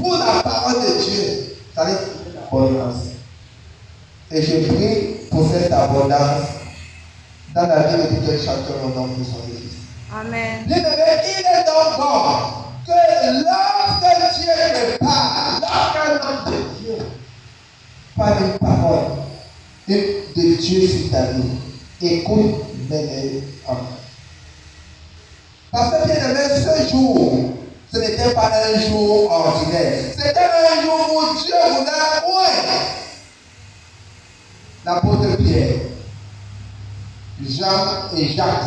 pour la parole de Dieu, ça allait trouver l'abondance. Et je prie pour cette abondance dans la vie de tout un chacun au nom de son Jésus. Amen. Bien-aimé, il est donc bon que lorsque Dieu te parle, lorsqu'un homme de Dieu parle une parole de Dieu sur ta vie, écoute, mets-les en main. Parce que bien-aimé, ce jour, ce n'était pas un jour ordinaire. C'était un jour où Dieu voulait ouvrir l'apôtre Pierre, Jean et Jacques,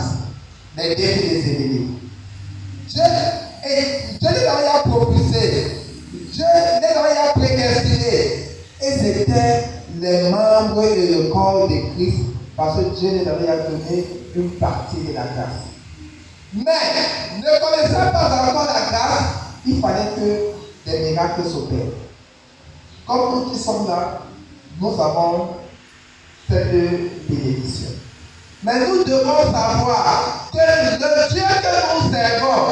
les deux fils de Zébédée. Dieu les avait propulsés, Dieu les avait prédestinés. Et c'était les membres et le corps de Christ, parce que Dieu les avait donné une partie de la grâce. Mais, ne connaissant pas encore la grâce, il fallait que des miracles s'opèrent. Comme nous qui sommes là, nous avons cette bénédiction. Mais nous devons savoir que le Dieu que nous servons,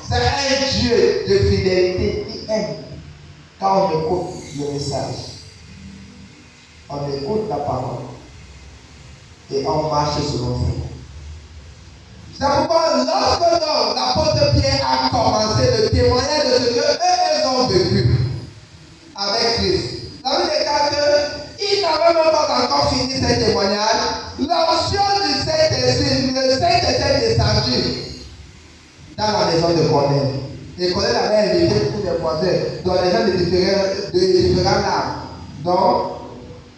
c'est un Dieu de fidélité qui aime quand on écoute le message. On écoute la parole et on marche selon ça. C'est pourquoi lorsque l'apôtre Pierre a commencé le témoignage de ce qu'eux ont vécu avec Christ, ça veut dire qu'il n'avait même pas encore fini ce témoignage. L'onction du Saint-Esprit, le Saint-Esprit est descendu dans la maison de Cornèle. Et Cornèle avait invité tous les voisins, dont les gens de différents âges. Donc,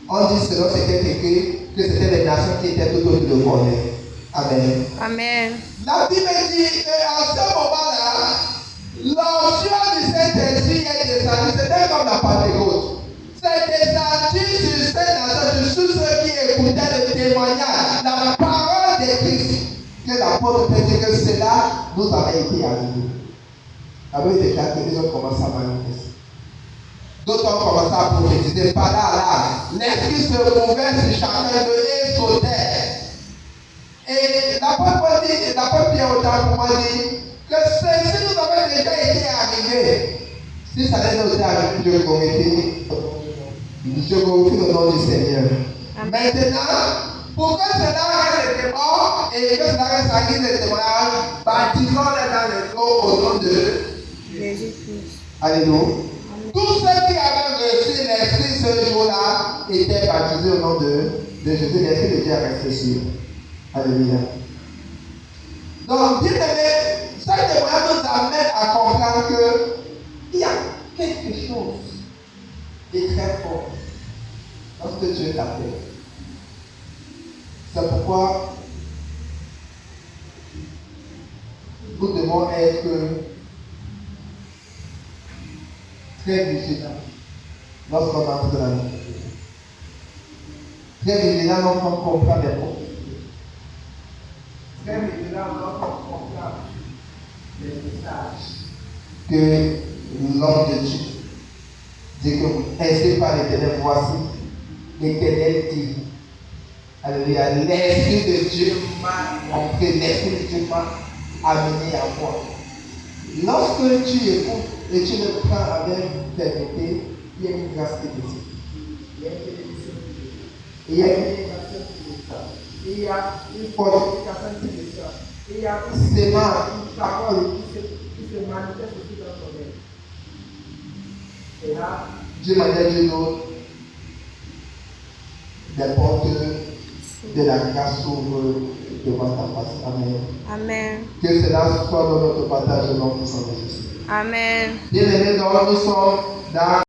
on dit selon ce qui est écrit que c'était les nations qui étaient tout autour de Cornèle. Amen. Amen. La Bible dit qu'à ce moment-là, l'onction du Saint-Esprit est descendue. C'était comme la Pentecôte. C'est descendu sur ces nations, sur tous ceux qui écoutaient le témoignage, la parole de Christ. Que l'apôtre peut dire que cela nous avait été arrivé. La Bible déclare que les gens commencent à manifester. D'autres ont commencé à prophétiser. Par là, l'esprit se mouvait sur chacun d'eux et sautait. Et l'apôtre Pierre autant pour moi dit que ceci nous avait déjà été arrivé. Si ça n'était pas arrivé, je glorifie le nom du Seigneur. Maintenant, pour que cela reste mort et que cela reste acquis de témoignage, baptisons-les dans le corps au nom de Jésus-Christ. Alléluia. Tous ceux qui avaient reçu l'Esprit ce jour-là étaient baptisés au nom de Jésus. L'Esprit de Dieu resté sur. Alléluia. Donc, bien aimé, ce témoignage nous amène à comprendre qu'il y a quelque chose de très fort lorsque Dieu t'appelle. C'est pourquoi nous devons être très vigilants lorsqu'on entre dans la vie. Très vigilants lorsqu'on comprend les mots. Très vigilant lorsqu'on comprend les messages que l'homme de Dieu dit que ainsi par l'Éternel, voici l'Éternel dit. Alléluia. L'Esprit de Dieu m'a montré, l'Esprit de Dieu m'a amené à moi. Lorsque tu écoutes et tu le prends avec fermeté, il y a une grâce qui est il y a une bénédiction qui est il y a une élévation qui est il y a une fortification qui est il y a une sémence, une parole qui se manifeste aussi dans ton être. Et là, Dieu m'a dit d'une autre, des portes de la grâce s'ouvrent devant ta face. Amen. Amen. Que cela soit dans notre partage au nom de son Jésus. Amen. Bien-aimés, nous sommes dans